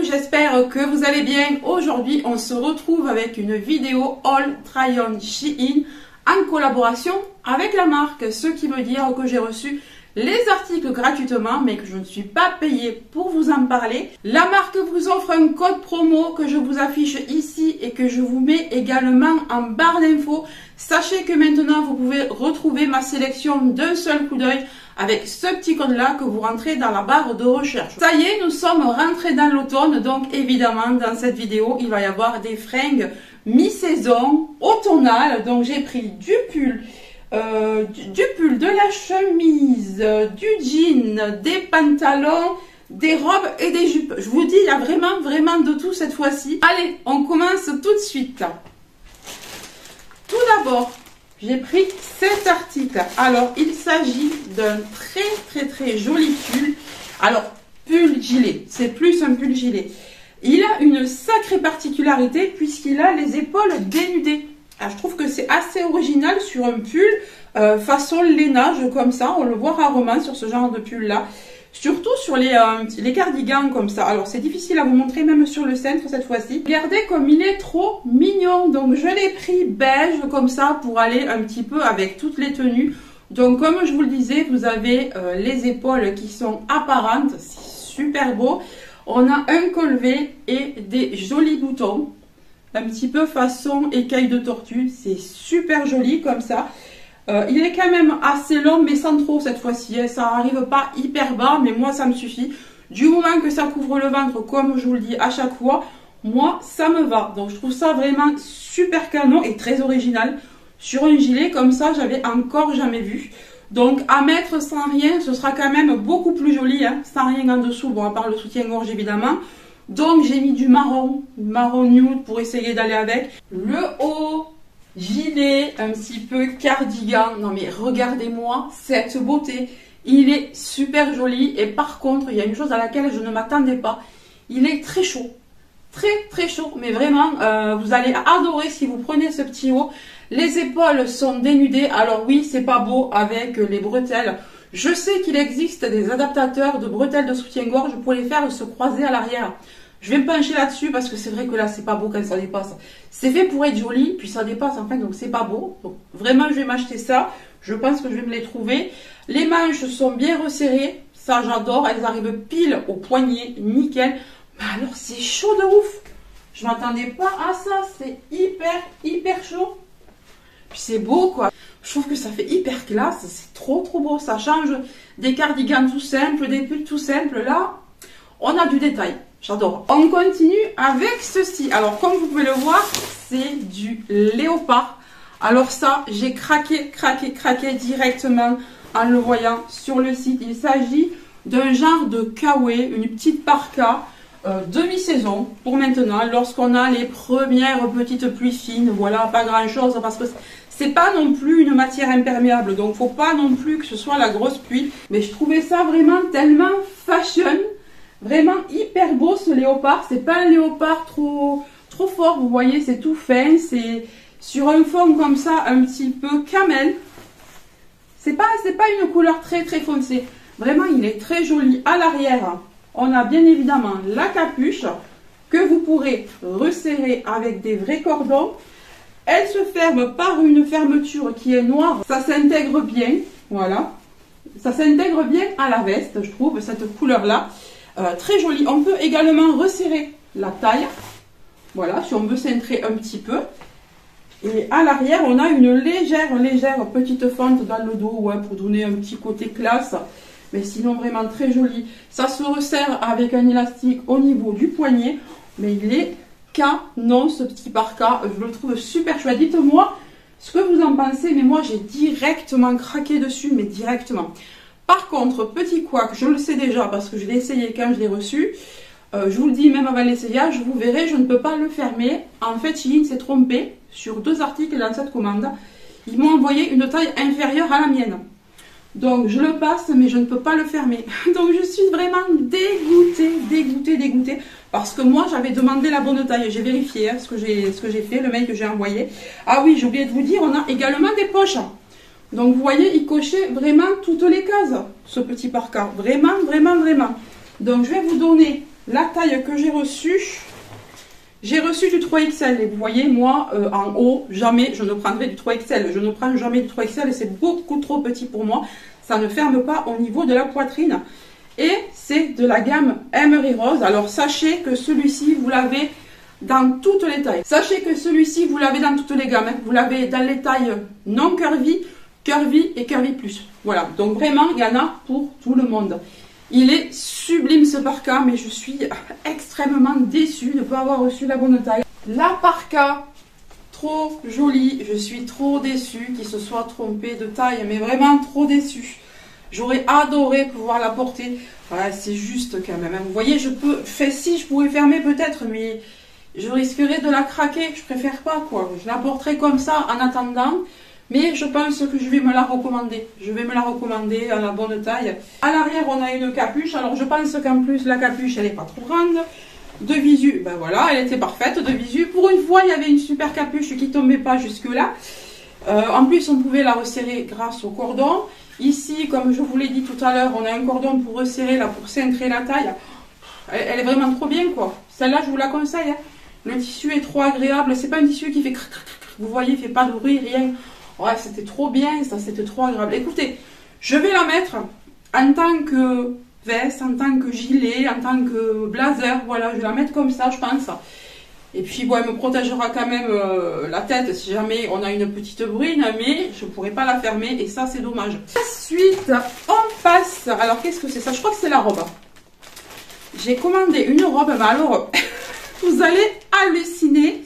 j'espère que vous allez bien. Aujourd'hui, on se retrouve avec une vidéo haul try-on Shein en collaboration avec la marque. Ce qui veut dire que j'ai reçu les articles gratuitement, mais que je ne suis pas payée pour vous en parler. La marque vous offre un code promo que je vous affiche ici et que je vous mets également en barre d'infos. Sachez que maintenant, vous pouvez retrouver ma sélection d'un seul coup d'œil avec ce petit code-là que vous rentrez dans la barre de recherche. Ça y est, nous sommes rentrés dans l'automne, donc évidemment, dans cette vidéo, il va y avoir des fringues mi-saison, automnales. Donc j'ai pris du pull, de la chemise, du jean, des pantalons, des robes et des jupes. Je vous dis, il y a vraiment de tout cette fois-ci. Allez, on commence tout de suite. Tout d'abord, j'ai pris cet article. Alors, il s'agit d'un très joli pull. Alors, pull gilet, c'est plus un pull gilet. Il a une sacrée particularité puisqu'il a les épaules dénudées. Alors, je trouve que c'est assez original sur un pull façon lainage comme ça. On le voit rarement sur ce genre de pull là. Surtout sur les cardigans comme ça. Alors c'est difficile à vous montrer même sur le centre cette fois-ci. Regardez comme il est trop mignon. Donc je l'ai pris beige comme ça pour aller un petit peu avec toutes les tenues. Donc comme je vous le disais, vous avez les épaules qui sont apparentes. C'est super beau. On a un col V et des jolis boutons. Un petit peu façon écaille de tortue. C'est super joli comme ça. Il est quand même assez long, mais sans trop cette fois-ci. Ça n'arrive pas hyper bas, mais moi ça me suffit. Du moment que ça couvre le ventre, comme je vous le dis à chaque fois, moi ça me va. Donc je trouve ça vraiment super canon et très original. Sur un gilet comme ça, j'avais encore jamais vu. Donc à mettre sans rien, ce sera quand même beaucoup plus joli, hein, sans rien en dessous. Bon, à part le soutien-gorge évidemment. Donc j'ai mis du marron nude pour essayer d'aller avec. Le haut, gilet, un petit peu cardigan. Non mais regardez-moi cette beauté. Il est super joli. Et par contre, il y a une chose à laquelle je ne m'attendais pas. Il est très chaud. Très chaud. Mais vraiment, vous allez adorer si vous prenez ce petit haut. Les épaules sont dénudées. Alors oui, c'est pas beau avec les bretelles. Je sais qu'il existe des adaptateurs de bretelles de soutien-gorge pour les faire se croiser à l'arrière. Je vais me pencher là-dessus parce que c'est vrai que là, c'est pas beau quand ça dépasse. C'est fait pour être joli, puis ça dépasse enfin, donc c'est pas beau. Donc vraiment, je vais m'acheter ça. Je pense que je vais me les trouver. Les manches sont bien resserrées. Ça, j'adore. Elles arrivent pile au poignet. Nickel. Mais alors, c'est chaud de ouf. Je m'attendais pas à ça. C'est hyper chaud. Puis c'est beau, quoi. Je trouve que ça fait hyper classe. C'est trop beau. Ça change des cardigans tout simples, des pulls tout simples. Là, on a du détail. J'adore. On continue avec ceci. Alors, comme vous pouvez le voir, c'est du léopard. Alors ça, j'ai craqué directement en le voyant sur le site. Il s'agit d'un genre de kawaii, une petite parka demi-saison pour maintenant, lorsqu'on a les premières petites pluies fines. Voilà, pas grand-chose parce que c'est pas non plus une matière imperméable. Donc, faut pas non plus que ce soit la grosse pluie. Mais je trouvais ça vraiment tellement fashion. Vraiment hyper beau ce léopard. C'est pas un léopard trop fort, vous voyez, c'est tout fin. C'est sur un fond comme ça, un petit peu camel. C'est pas une couleur très foncée. Vraiment, il est très joli. À l'arrière, on a bien évidemment la capuche que vous pourrez resserrer avec des vrais cordons. Elle se ferme par une fermeture qui est noire. Ça s'intègre bien, voilà. Ça s'intègre bien à la veste, je trouve, cette couleur-là. Très joli. On peut également resserrer la taille. Voilà, si on veut cintrer un petit peu. Et à l'arrière, on a une légère petite fente dans le dos, ouais, pour donner un petit côté classe. Mais sinon, vraiment très joli. Ça se resserre avec un élastique au niveau du poignet. Mais il est canon, ce petit parka. Je le trouve super chouette. Dites-moi ce que vous en pensez. Mais moi, j'ai directement craqué dessus, mais directement. Par contre, petit couac, je le sais déjà parce que je l'ai essayé quand je l'ai reçu. Je vous le dis même avant l'essayage, vous verrez, je ne peux pas le fermer. En fait, Shein s'est trompé sur 2 articles dans cette commande. Ils m'ont envoyé une taille inférieure à la mienne. Donc, je le passe, mais je ne peux pas le fermer. Donc, je suis vraiment dégoûtée. Parce que moi, j'avais demandé la bonne taille. J'ai vérifié ce que j'ai fait, le mail que j'ai envoyé. Ah oui, j'ai oublié de vous dire, on a également des poches. Donc vous voyez, il cochait vraiment toutes les cases, ce petit parka. Vraiment. Donc je vais vous donner la taille que j'ai reçue du 3XL. Et vous voyez, moi, en haut, jamais je ne prendrai du 3XL. Je ne prends jamais du 3XL, c'est beaucoup trop petit pour moi. Ça ne ferme pas au niveau de la poitrine. Et c'est de la gamme Emery Rose. Alors, sachez que celui-ci, vous l'avez dans toutes les tailles. Sachez que celui-ci, vous l'avez dans toutes les gammes. Hein. Vous l'avez dans les tailles non curvy, curvy et curvy plus. Voilà, donc vraiment, il y en a pour tout le monde. Il est sublime ce parka, mais je suis extrêmement déçue de ne pas avoir reçu la bonne taille. La parka, trop jolie. Je suis trop déçue qu'il se soit trompé de taille, mais vraiment trop déçue. J'aurais adoré pouvoir la porter. Voilà, c'est juste quand même. Vous voyez, si je pouvais fermer peut-être, mais je risquerais de la craquer. Je préfère pas, quoi. Je la porterai comme ça en attendant. Mais je pense que je vais me la recommander. Je vais me la recommander à la bonne taille. À l'arrière, on a une capuche. Alors, je pense qu'en plus, la capuche, elle n'est pas trop grande. De visu, ben voilà, elle était parfaite. De visu, pour une fois, il y avait une super capuche qui tombait pas jusque-là. En plus, on pouvait la resserrer grâce au cordon. Ici, comme je vous l'ai dit tout à l'heure, on a un cordon pour resserrer, là, pour cintrer la taille. Elle est vraiment trop bien, quoi. Celle-là, je vous la conseille. Hein. Le tissu est trop agréable. C'est pas un tissu qui fait crac, crac, crac. Vous voyez, il fait pas de bruit, rien. Ouais, c'était trop bien, ça, c'était trop agréable. Écoutez, je vais la mettre en tant que veste, en tant que gilet, en tant que blazer. Voilà, je vais la mettre comme ça, je pense. Et puis, bon, elle me protégera quand même la tête si jamais on a une petite brune, mais je ne pourrai pas la fermer et ça, c'est dommage. Ensuite, on passe. Alors, qu'est-ce que c'est ça? Je crois que c'est la robe. J'ai commandé une robe, mais alors, vous allez halluciner.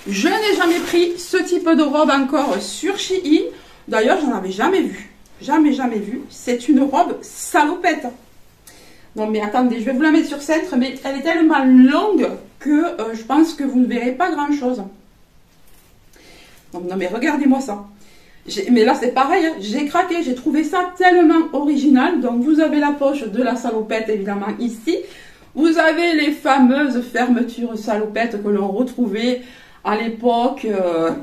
Je n'ai jamais pris ce type de robe encore sur Shein. D'ailleurs, j'en avais jamais vu. Jamais vu. C'est une robe salopette. Non, mais attendez, je vais vous la mettre sur cintre, mais elle est tellement longue que je pense que vous ne verrez pas grand-chose. Non, mais regardez-moi ça. Mais là, c'est pareil. Hein. J'ai craqué. J'ai trouvé ça tellement original. Donc, vous avez la poche de la salopette, évidemment, ici. Vous avez les fameuses fermetures salopettes que l'on retrouvait à l'époque,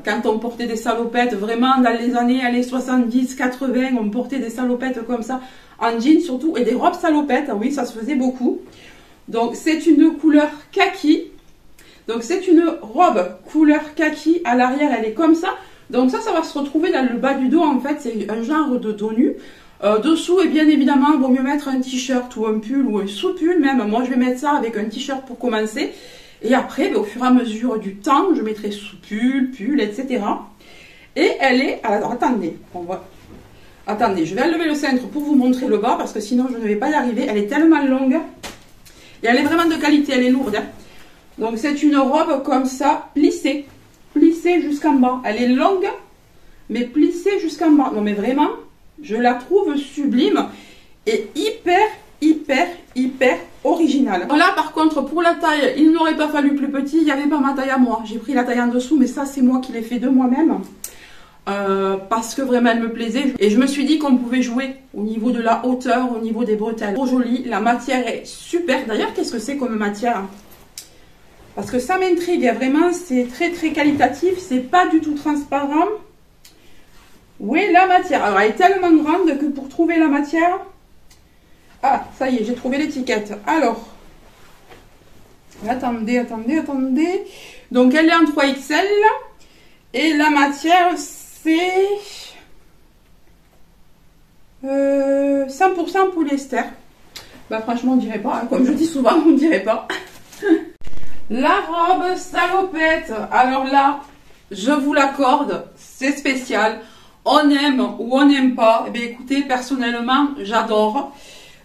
quand on portait des salopettes, vraiment dans les années 70, 80, on portait des salopettes comme ça, en jean surtout, et des robes salopettes, oui, ça se faisait beaucoup. Donc, c'est une couleur kaki. Donc, c'est une robe couleur kaki. À l'arrière, elle est comme ça. Donc, ça va se retrouver dans le bas du dos, en fait. C'est un genre de dos nu. Dessous, et bien évidemment, il vaut mieux mettre un t-shirt ou un pull ou un sous-pull même. Moi, je vais mettre ça avec un t-shirt pour commencer. Et après, au fur et à mesure du temps, je mettrai sous-pull, pull, etc. Et elle est... Alors, attendez, Attendez, je vais enlever le cintre pour vous montrer le bas, parce que sinon, je ne vais pas y arriver. Elle est tellement longue. Et elle est vraiment de qualité, elle est lourde. Hein. Donc, c'est une robe comme ça, plissée. Plissée jusqu'en bas. Elle est longue, mais plissée jusqu'en bas. Non, mais vraiment, je la trouve sublime et hyper original. Alors là, par contre, pour la taille, il n'aurait pas fallu plus petit. Il n'y avait pas ma taille à moi. J'ai pris la taille en dessous, mais ça, c'est moi qui l'ai fait de moi-même. Parce que vraiment, elle me plaisait. Et je me suis dit qu'on pouvait jouer au niveau de la hauteur, au niveau des bretelles. Trop jolie. La matière est super. D'ailleurs, qu'est-ce que c'est comme matière? Parce que ça m'intrigue. Vraiment, c'est très qualitatif. C'est pas du tout transparent. Où est la matière? Alors, elle est tellement grande que pour trouver la matière... Ah, ça y est, j'ai trouvé l'étiquette. Alors, attendez. Donc, elle est en 3XL. Et la matière, c'est 100% polyester. Bah, franchement, on dirait pas. Hein. Comme je dis souvent, on dirait pas. La robe salopette. Alors là, je vous l'accorde, c'est spécial. On aime ou on n'aime pas. Eh bien, écoutez, personnellement, j'adore.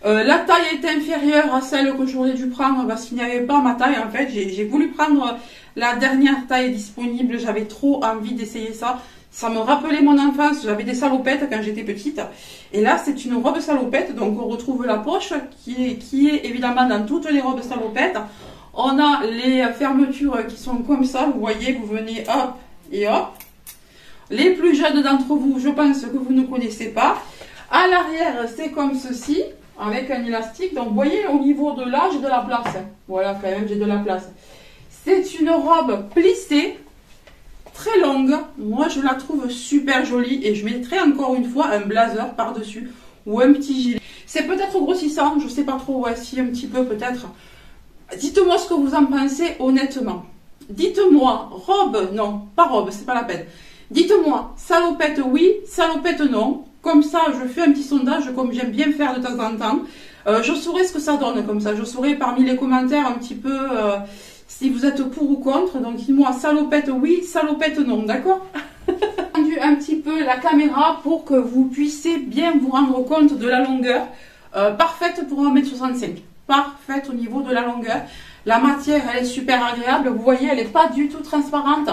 La taille est inférieure à celle que j'aurais dû prendre parce qu'il n'y avait pas ma taille. En fait, j'ai voulu prendre la dernière taille disponible. J'avais trop envie d'essayer ça. Ça me rappelait mon enfance. J'avais des salopettes quand j'étais petite. Et là, c'est une robe salopette. Donc, on retrouve la poche qui est évidemment dans toutes les robes salopettes. On a les fermetures qui sont comme ça. Vous voyez, vous venez hop et hop. Les plus jeunes d'entre vous, je pense que vous ne connaissez pas. À l'arrière, c'est comme ceci. Avec un élastique, donc vous voyez au niveau de là j'ai de la place, voilà quand même j'ai de la place. C'est une robe plissée, très longue, moi je la trouve super jolie et je mettrai encore une fois un blazer par dessus ou un petit gilet. C'est peut-être grossissant, je sais pas trop, ouais si un petit peu peut-être. Dites-moi ce que vous en pensez honnêtement. Dites-moi, robe, non, pas robe, c'est pas la peine. Dites-moi, salopette oui, salopette non. Comme ça, je fais un petit sondage, comme j'aime bien faire de temps en temps. Je saurai ce que ça donne comme ça. Je saurai parmi les commentaires un petit peu si vous êtes pour ou contre. Donc dites-moi, salopette oui, salopette non, d'accord? J'ai rendu un petit peu la caméra pour que vous puissiez bien vous rendre compte de la longueur. Parfaite pour 1m65. Parfaite au niveau de la longueur. La matière, elle est super agréable. Vous voyez, elle n'est pas du tout transparente.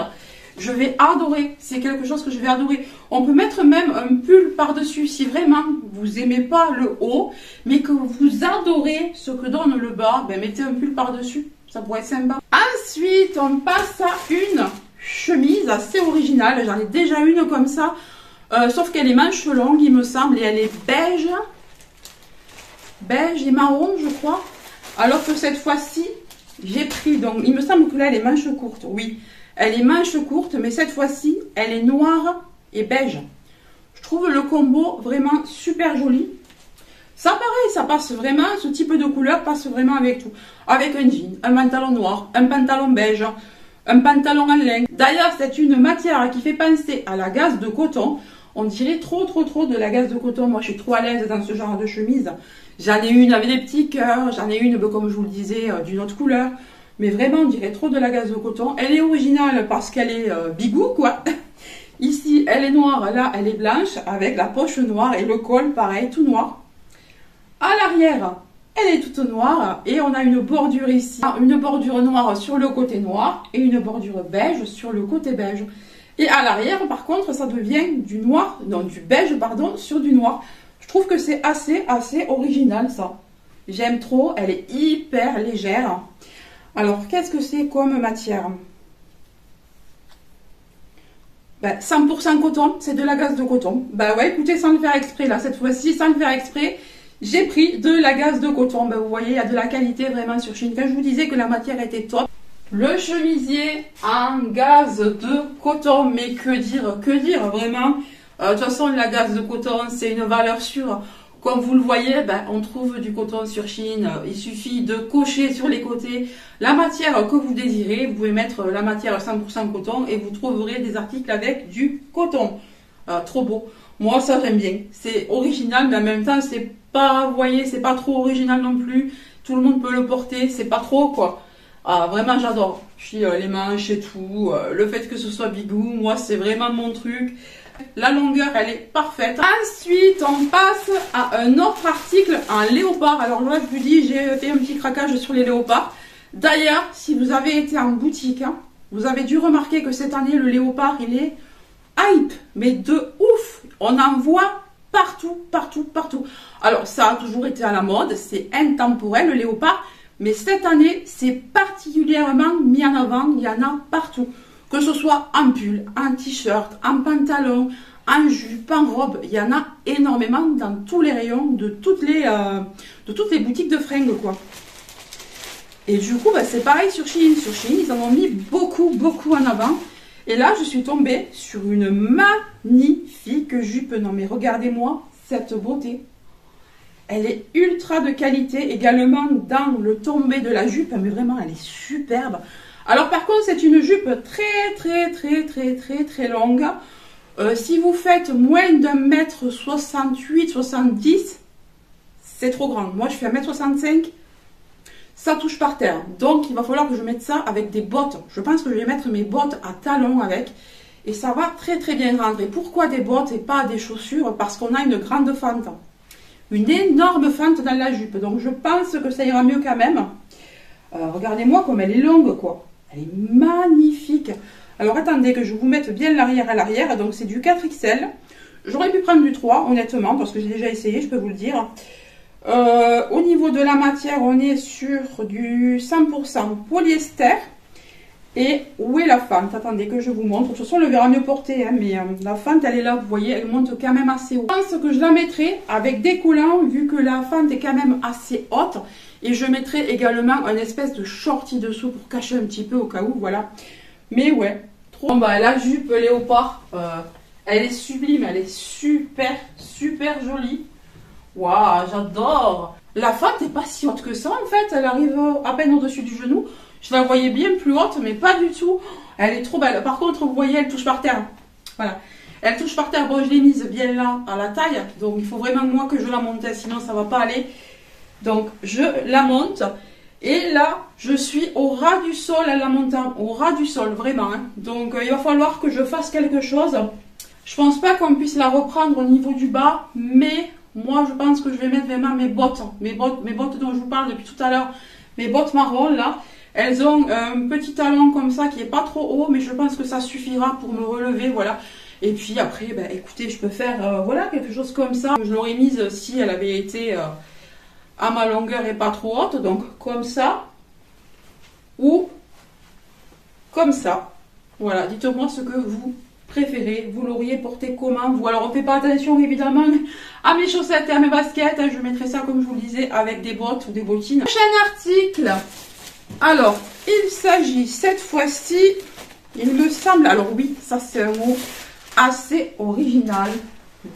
Je vais adorer. C'est quelque chose que je vais adorer. On peut mettre même un pull par-dessus si vraiment vous aimez pas le haut, mais que vous adorez ce que donne le bas. Ben, mettez un pull par-dessus. Ça pourrait être sympa. Ensuite, on passe à une chemise assez originale. J'en ai déjà une comme ça. Sauf qu'elle est manche longue, il me semble. Et elle est beige. Beige et marron, je crois. Alors que cette fois-ci, j'ai pris, donc il me semble que là elle est manche courte, oui, elle est manche courte, mais cette fois-ci elle est noire et beige. Je trouve le combo vraiment super joli. Ça pareil, ça passe vraiment, ce type de couleur passe vraiment avec tout. Avec un jean, un pantalon noir, un pantalon beige, un pantalon en laine. D'ailleurs c'est une matière qui fait penser à la gaze de coton. On dirait trop de la gaze de coton. Moi je suis trop à l'aise dans ce genre de chemise. J'en ai une avec des petits cœurs, j'en ai une, comme je vous le disais, d'une autre couleur. Mais vraiment, on dirait trop de la gaze de coton. Elle est originale parce qu'elle est bigou, quoi. Ici, elle est noire, là, elle est blanche, avec la poche noire et le col, pareil, tout noir. À l'arrière, elle est toute noire et on a une bordure ici. Une bordure noire sur le côté noir et une bordure beige sur le côté beige. Et à l'arrière, par contre, ça devient du noir, non, du beige, pardon, sur du noir. Je trouve que c'est assez original ça. J'aime trop, elle est hyper légère. Alors, qu'est-ce que c'est comme matière? Ben, 100% coton, c'est de la gaze de coton. Ben ouais, écoutez, sans le faire exprès, là, cette fois-ci, sans le faire exprès, j'ai pris de la gaze de coton. Ben, vous voyez, il y a de la qualité vraiment sur Shein. Quand je vous disais que la matière était top. Le chemisier en gaze de coton, mais que dire, vraiment. De toute façon, la gaze de coton, c'est une valeur sûre. Comme vous le voyez, ben, on trouve du coton sur Shein. Il suffit de cocher sur les côtés la matière que vous désirez. Vous pouvez mettre la matière 100% coton et vous trouverez des articles avec du coton. Trop beau. Moi, ça, j'aime bien. C'est original, mais en même temps, c'est pas, vous voyez, c'est pas trop original non plus. Tout le monde peut le porter. C'est pas trop, quoi. Vraiment, j'adore. Les manches et tout. Le fait que ce soit bigou, moi, c'est vraiment mon truc. La longueur, elle est parfaite. Ensuite, on passe à un autre article en léopard. Alors là, je vous dis, j'ai fait un petit craquage sur les léopards. D'ailleurs, si vous avez été en boutique, hein, vous avez dû remarquer que cette année, le léopard, il est hype. Mais de ouf. On en voit partout. Alors, ça a toujours été à la mode. C'est intemporel, le léopard. Mais cette année, c'est particulièrement mis en avant. Il y en a partout. Que ce soit en pull, en t-shirt, en pantalon, en jupe, en robe, il y en a énormément dans tous les rayons de toutes les boutiques de fringues, quoi. Et du coup, bah, c'est pareil sur Shein. Sur Shein, ils en ont mis beaucoup en avant. Et là, je suis tombée sur une magnifique jupe. Non, mais regardez-moi cette beauté. Elle est ultra de qualité, également dans le tombé de la jupe. Mais vraiment, elle est superbe. Alors par contre, c'est une jupe très longue. Si vous faites moins d'un mètre 68, 70, c'est trop grand. Moi, je fais 1m65, ça touche par terre. Donc, il va falloir que je mette ça avec des bottes. Je pense que je vais mettre mes bottes à talons avec. Et ça va très bien rentrer. Pourquoi des bottes et pas des chaussures? Parce qu'on a une grande fente. Une énorme fente dans la jupe. Donc, je pense que ça ira mieux quand même. Regardez-moi comme elle est longue, quoi. Elle est magnifique. Alors attendez que je vous mette bien l'arrière à l'arrière. Donc c'est du 4XL. J'aurais pu prendre du 3 honnêtement parce que j'ai déjà essayé, je peux vous le dire. Au niveau de la matière, on est sur du 100% polyester. Et où est la fente? Attendez que je vous montre. De toute façon, on le verra mieux porter. Hein, mais la fente, elle est là, vous voyez, elle monte quand même assez haut. Je pense que je la mettrai avec des collants vu que la fente est quand même assez haute. Et je mettrai également un espèce de shorty dessous pour cacher un petit peu au cas où, voilà. Mais ouais, trop. Bon, bah, la jupe léopard, elle est sublime, elle est super jolie. Waouh, j'adore. La fente n'est pas si haute que ça en fait, elle arrive à peine au-dessus du genou. Je la voyais bien plus haute, mais pas du tout. Elle est trop belle. Par contre, vous voyez, elle touche par terre. Voilà. Elle touche par terre. Bon, je l'ai mise bien là, à la taille. Donc, il faut vraiment moi que je la monte, sinon ça va pas aller. Donc, je la monte. Et là, je suis au ras du sol, elle la monte au ras du sol, vraiment. Hein. Donc, il va falloir que je fasse quelque chose. Je pense pas qu'on puisse la reprendre au niveau du bas, mais moi, je pense que je vais mettre vraiment mes bottes dont je vous parle depuis tout à l'heure, mes bottes marron là. Elles ont un petit talon comme ça qui est pas trop haut, mais je pense que ça suffira pour me relever, voilà. Et puis après, ben, écoutez, je peux faire voilà quelque chose comme ça. Je l'aurais mise si elle avait été à ma longueur et pas trop haute, donc comme ça ou comme ça. Voilà, dites-moi ce que vous préférez. Vous l'auriez porté comment vous? Alors on fait pas attention évidemment à mes chaussettes et à mes baskets. Je mettrai ça comme je vous le disais avec des bottes ou des bottines. Prochain article. Alors, il s'agit cette fois-ci, il me semble, alors oui, ça c'est un mot assez original,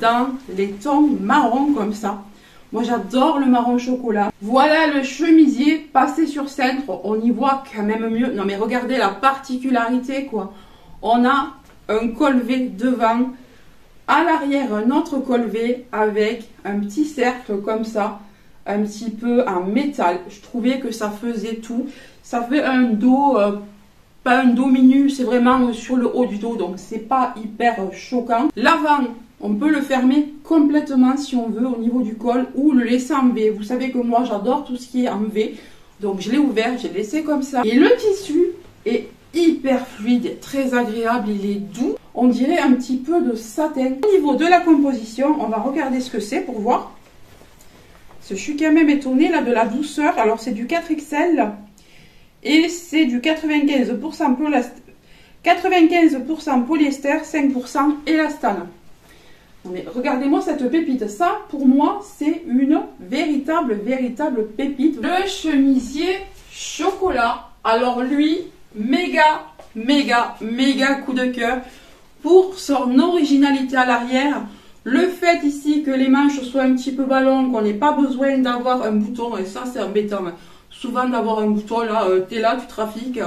dans les tons marron comme ça. Moi j'adore le marron chocolat. Voilà le chemisier passé sur cintre, on y voit quand même mieux. Non mais regardez la particularité quoi. On a un col V devant, à l'arrière un autre col V avec un petit cercle comme ça. Un petit peu en métal. Je trouvais que ça faisait tout. Ça fait un dos, pas un dos minu, c'est vraiment sur le haut du dos, donc c'est pas hyper choquant. L'avant, on peut le fermer complètement si on veut au niveau du col ou le laisser en V. Vous savez que moi j'adore tout ce qui est en V, donc je l'ai ouvert, j'ai laissé comme ça. Et le tissu est hyper fluide, très agréable, il est doux. On dirait un petit peu de satin. Au niveau de la composition, on va regarder ce que c'est pour voir. Je suis quand même étonnée là de la douceur. Alors c'est du 4XL et c'est du 95% polyester, 5% élastane. Mais regardez-moi cette pépite. Ça pour moi c'est une véritable pépite. Le chemisier chocolat. Alors lui, méga coup de cœur pour son originalité à l'arrière. Le fait ici que les manches soient un petit peu ballon, qu'on n'ait pas besoin d'avoir un bouton, et ça c'est embêtant, souvent d'avoir un bouton là, t'es là, tu trafiques,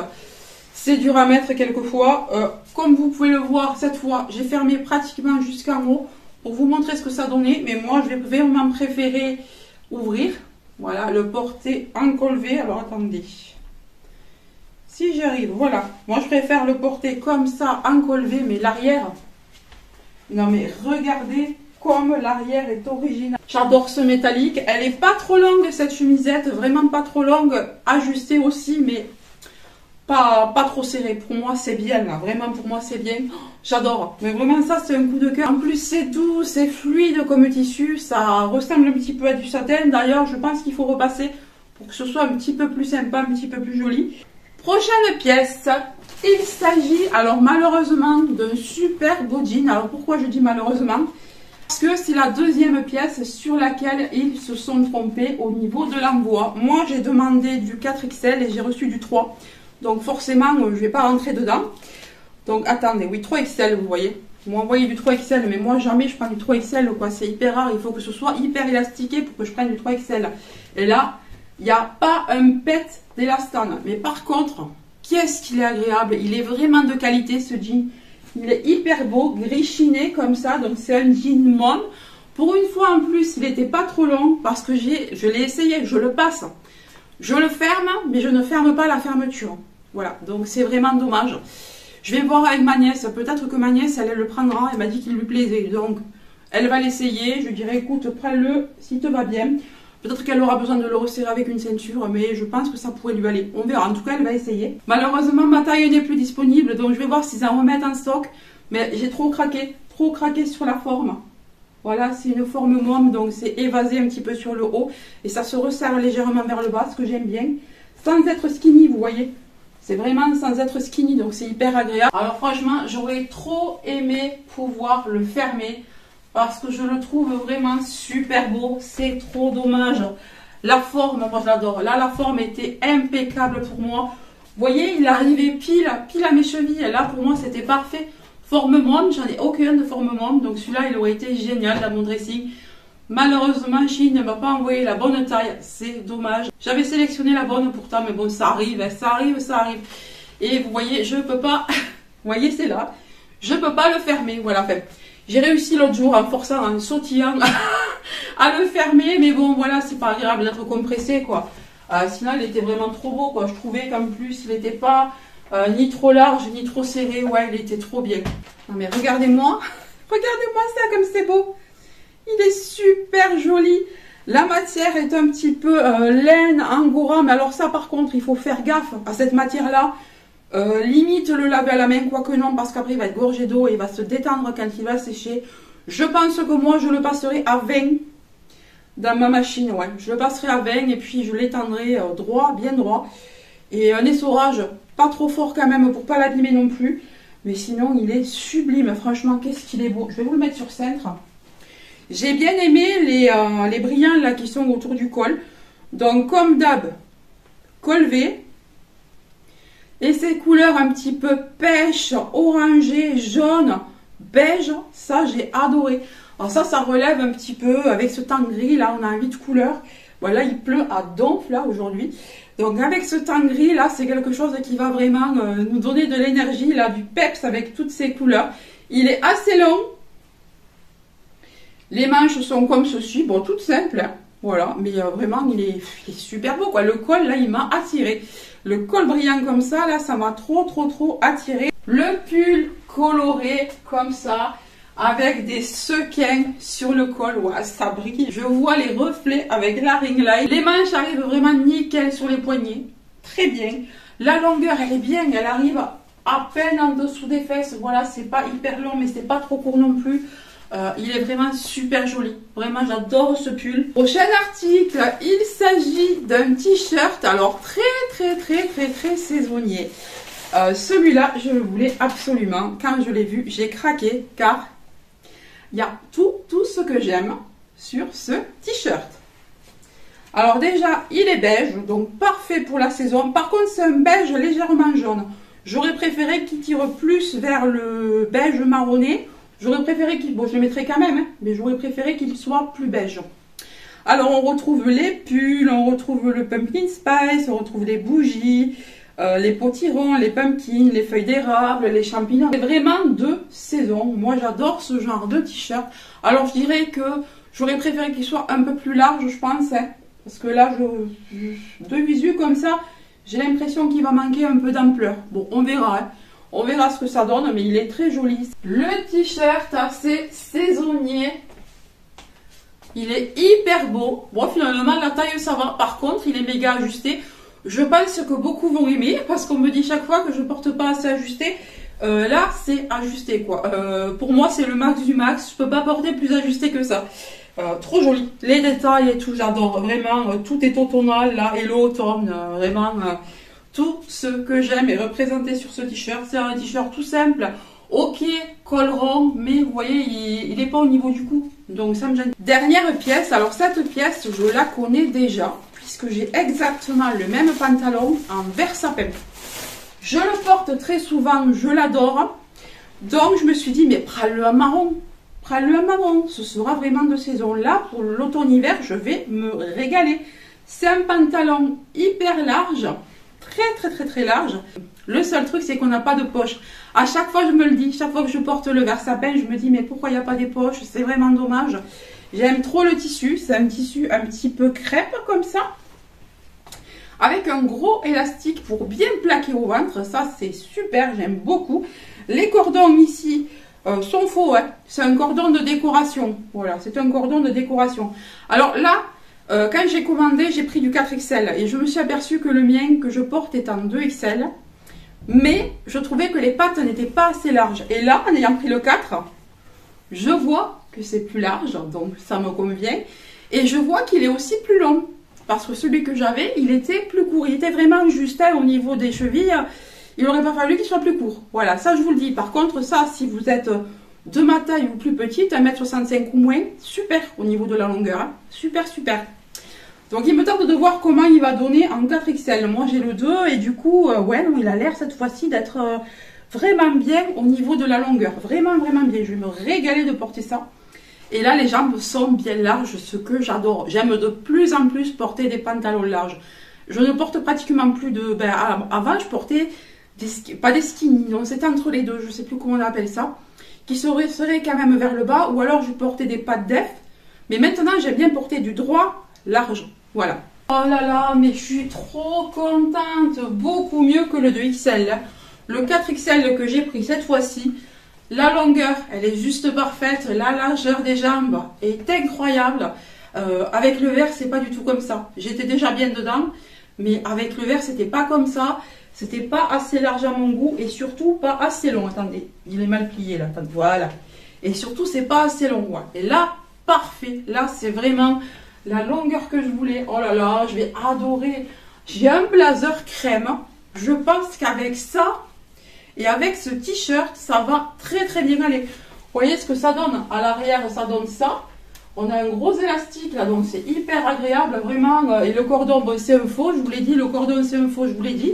c'est dur à mettre quelquefois. Comme vous pouvez le voir, cette fois j'ai fermé pratiquement jusqu'en haut pour vous montrer ce que ça donnait, mais moi je vais vraiment préférer ouvrir, voilà, le porter en col V. Alors attendez, si j'y arrive, voilà, moi je préfère le porter comme ça en col V, mais l'arrière... Non mais regardez comme l'arrière est original. J'adore ce métallique. Elle est pas trop longue cette chemisette, vraiment pas trop longue. Ajustée aussi, mais pas trop serrée. Pour moi c'est bien là, vraiment pour moi c'est bien. J'adore. Mais vraiment ça c'est un coup de cœur. En plus c'est doux, c'est fluide comme tissu. Ça ressemble un petit peu à du satin. D'ailleurs je pense qu'il faut repasser pour que ce soit un petit peu plus sympa, un petit peu plus joli. Prochaine pièce. Il s'agit, alors malheureusement, d'un super beau jean. Alors pourquoi je dis malheureusement? Parce que c'est la deuxième pièce sur laquelle ils se sont trompés au niveau de l'envoi. Moi j'ai demandé du 4XL et j'ai reçu du 3. Donc forcément je ne vais pas rentrer dedans. Donc attendez, oui 3XL vous voyez. Ils m'ont envoyé du 3XL mais moi jamais je prends du 3XL quoi. C'est hyper rare, il faut que ce soit hyper élastiqué pour que je prenne du 3XL. Et là, il n'y a pas un pet d'élastane. Mais par contre... Qu'est-ce qu'il est agréable, il est vraiment de qualité ce jean. Il est hyper beau, gris chiné comme ça, donc c'est un jean mauve. Pour une fois en plus, il n'était pas trop long parce que je l'ai essayé, je le passe. Je le ferme, mais je ne ferme pas la fermeture. Voilà, donc c'est vraiment dommage. Je vais voir avec ma nièce, peut-être que ma nièce, elle le prendra, elle m'a dit qu'il lui plaisait. Donc, elle va l'essayer, je lui dirai, écoute, prends-le si te va bien. Peut-être qu'elle aura besoin de le resserrer avec une ceinture, mais je pense que ça pourrait lui aller. On verra, en tout cas elle va essayer. Malheureusement ma taille n'est plus disponible, donc je vais voir s'ils en remettent en stock. Mais j'ai trop craqué sur la forme. Voilà, c'est une forme môme, donc c'est évasé un petit peu sur le haut. Et ça se resserre légèrement vers le bas, ce que j'aime bien. Sans être skinny, vous voyez. C'est vraiment sans être skinny, donc c'est hyper agréable. Alors franchement, j'aurais trop aimé pouvoir le fermer. Parce que je le trouve vraiment super beau. C'est trop dommage. La forme, moi je l'adore. Là, la forme était impeccable pour moi. Vous voyez, il arrivait pile à mes chevilles. Là, pour moi, c'était parfait. Forme môme, j'en ai aucun de forme môme. Donc celui-là, il aurait été génial dans mon dressing. Malheureusement, Shein ne m'a pas envoyé la bonne taille. C'est dommage. J'avais sélectionné la bonne pourtant, mais bon, ça arrive, hein, ça arrive, ça arrive. Et vous voyez, je peux pas... vous voyez, c'est là. Je peux pas le fermer. Voilà, enfin, j'ai réussi l'autre jour en forçant, en sautillant à le fermer. Mais bon, voilà, c'est pas agréable d'être compressé, quoi. Sinon, il était vraiment trop beau, quoi. Je trouvais qu'en plus, il n'était pas ni trop large, ni trop serré. Ouais, il était trop bien. Non, mais regardez-moi. Regardez-moi ça, comme c'est beau. Il est super joli. La matière est un petit peu laine, angora. Mais alors ça, par contre, il faut faire gaffe à cette matière-là. Limite le laver à la main, quoique non, parce qu'après, il va être gorgé d'eau et il va se détendre quand il va sécher. Je pense que moi, je le passerai à 20 dans ma machine. Ouais, je le passerai à 20 et puis je l'étendrai droit, bien droit. Et un essorage, pas trop fort quand même pour pas l'abîmer non plus. Mais sinon, il est sublime. Franchement, qu'est-ce qu'il est beau. Je vais vous le mettre sur cintre. J'ai bien aimé les brillants là qui sont autour du col. Donc comme d'hab, col V. Et ces couleurs un petit peu pêche, orangé, jaune, beige, ça j'ai adoré. Alors ça relève un petit peu avec ce temps gris là, on a envie de couleur. Voilà, il pleut à donf là aujourd'hui. Donc avec ce temps gris là, c'est quelque chose qui va vraiment nous donner de l'énergie là, du peps avec toutes ces couleurs. Il est assez long. Les manches sont comme ceci, bon, toutes simples, hein, voilà, mais vraiment, il est super beau, quoi. Le col, là, il m'a attiré. Le col brillant comme ça, là, ça m'a trop attiré. Le pull coloré comme ça, avec des sequins sur le col, ouais, ça brille. Je vois les reflets avec la ring light. Les manches arrivent vraiment nickel sur les poignets, très bien. La longueur, elle est bien, elle arrive à peine en dessous des fesses. Voilà, c'est pas hyper long, mais c'est pas trop court non plus. Il est vraiment super joli. Vraiment, j'adore ce pull. Prochain article, il s'agit d'un t-shirt. Alors, très saisonnier. Celui-là, je le voulais absolument. Quand je l'ai vu, j'ai craqué car il y a tout ce que j'aime sur ce t-shirt. Alors déjà, il est beige, donc parfait pour la saison. Par contre, c'est un beige légèrement jaune. J'aurais préféré qu'il tire plus vers le beige marronné. J'aurais préféré qu'il... Bon, je le mettrai quand même, hein, mais j'aurais préféré qu'il soit plus beige. Alors, on retrouve les pulls, on retrouve le pumpkin spice, on retrouve les bougies, les potirons, les pumpkins, les feuilles d'érable, les champignons. C'est vraiment de saison. Moi, j'adore ce genre de t-shirt. Alors, je dirais que j'aurais préféré qu'il soit un peu plus large, je pense. Hein, parce que là, de visu comme ça, j'ai l'impression qu'il va manquer un peu d'ampleur. Bon, on verra, hein. On verra ce que ça donne, mais il est très joli. Le t-shirt assez saisonnier. Il est hyper beau. Bon, finalement, la taille, ça va. Par contre, il est méga ajusté. Je pense que beaucoup vont aimer, parce qu'on me dit chaque fois que je ne porte pas assez ajusté. Là, c'est ajusté, quoi. Pour moi, c'est le max du max. Je ne peux pas porter plus ajusté que ça. Trop joli. Les détails et tout, j'adore. Vraiment, tout est automnal, là, et l'automne, vraiment... Tout ce que j'aime est représenté sur ce t-shirt. C'est un t-shirt tout simple, ok, col rond, mais vous voyez, il n'est pas au niveau du cou. Donc ça me gêne. Dernière pièce, alors cette pièce, je la connais déjà, puisque j'ai exactement le même pantalon en vert sapin. Je le porte très souvent, je l'adore. Donc je me suis dit, mais prends-le en marron. Prends-le en marron, ce sera vraiment de saison. Là, pour l'automne-hiver, je vais me régaler. C'est un pantalon hyper large. Très large. Le seul truc, c'est qu'on n'a pas de poche. À chaque fois, je me le dis, chaque fois que je porte le vert sapin, je me dis, mais pourquoi il n'y a pas des poches? C'est vraiment dommage. J'aime trop le tissu. C'est un tissu un petit peu crêpe, comme ça. Avec un gros élastique pour bien plaquer au ventre. Ça, c'est super, j'aime beaucoup. Les cordons ici sont faux. Hein. C'est un cordon de décoration. Voilà, c'est un cordon de décoration. Alors là... quand j'ai commandé, j'ai pris du 4XL et je me suis aperçue que le mien que je porte est en 2XL. Mais je trouvais que les pattes n'étaient pas assez larges. Et là, en ayant pris le 4, je vois que c'est plus large, donc ça me convient. Et je vois qu'il est aussi plus long. Parce que celui que j'avais, il était plus court. Il était vraiment juste au niveau des chevilles. Il n'aurait pas fallu qu'il soit plus court. Voilà, ça je vous le dis. Par contre, ça, si vous êtes de ma taille ou plus petite, 1m65 ou moins, super au niveau de la longueur. Hein. Super. Donc il me tente de voir comment il va donner en 4XL. Moi j'ai le 2 et du coup, ouais, non, il a l'air cette fois-ci d'être vraiment bien au niveau de la longueur. Vraiment bien. Je vais me régaler de porter ça. Et là, les jambes sont bien larges, ce que j'adore. J'aime de plus en plus porter des pantalons larges. Je ne porte pratiquement plus de... Ben, avant, je portais pas des skinny, non, c'était entre les deux, je ne sais plus comment on appelle ça, qui seraient quand même vers le bas, ou alors je portais des pattes def. Mais maintenant, j'aime bien porter du droit large. Voilà. Oh là là, mais je suis trop contente. Beaucoup mieux que le 2XL. Le 4XL que j'ai pris cette fois-ci, la longueur, elle est juste parfaite. La largeur des jambes est incroyable. Avec le vert, c'est pas du tout comme ça. J'étais déjà bien dedans, mais avec le vert, c'était pas comme ça. C'était pas assez large à mon goût et surtout pas assez long. Attendez, il est mal plié là. Attendez, voilà. Et surtout, c'est pas assez long. Ouais. Et là, parfait. Là, c'est vraiment la longueur que je voulais. Oh là là, je vais adorer. J'ai un blazer crème. Je pense qu'avec ça et avec ce t-shirt, ça va très très bien aller. Vous voyez ce que ça donne? À l'arrière, ça donne ça. On a un gros élastique là, donc c'est hyper agréable, vraiment. Et le cordon, bon, c'est un faux, je vous l'ai dit. Le cordon, c'est un faux, je vous l'ai dit.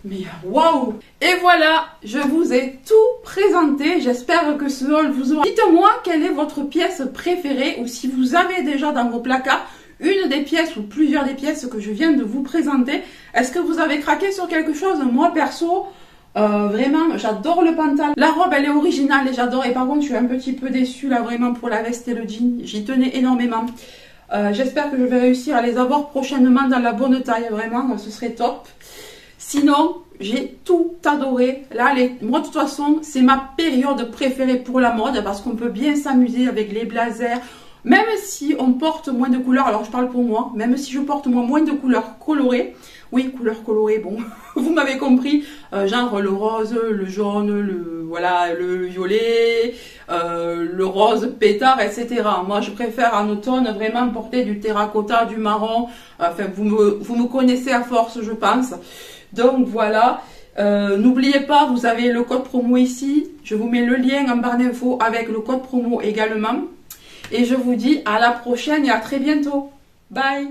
Mais waouh! Et voilà, je vous ai tout présenté. J'espère que ce haul vous aura... Dites-moi quelle est votre pièce préférée ou si vous avez déjà dans vos placards une des pièces ou plusieurs des pièces que je viens de vous présenter. Est-ce que vous avez craqué sur quelque chose? Moi, perso... vraiment, j'adore le pantalon. La robe, elle est originale et j'adore. Et par contre, je suis un petit peu déçue là, vraiment, pour la veste et le jean. J'y tenais énormément. J'espère que je vais réussir à les avoir prochainement dans la bonne taille. Vraiment, ce serait top. Sinon, j'ai tout adoré. Là, moi, de toute façon, c'est ma période préférée pour la mode parce qu'on peut bien s'amuser avec les blazers. Même si on porte moins de couleurs, alors je parle pour moi, même si je porte moins de couleurs colorées. Oui, couleurs colorées, bon, vous m'avez compris, genre le rose, le jaune, voilà, le violet, le rose pétard, etc. Moi, je préfère en automne vraiment porter du terracotta, du marron. Enfin, vous me connaissez à force, je pense. Donc voilà, n'oubliez pas, vous avez le code promo ici. Je vous mets le lien en barre d'infos avec le code promo également. Et je vous dis à la prochaine et à très bientôt. Bye!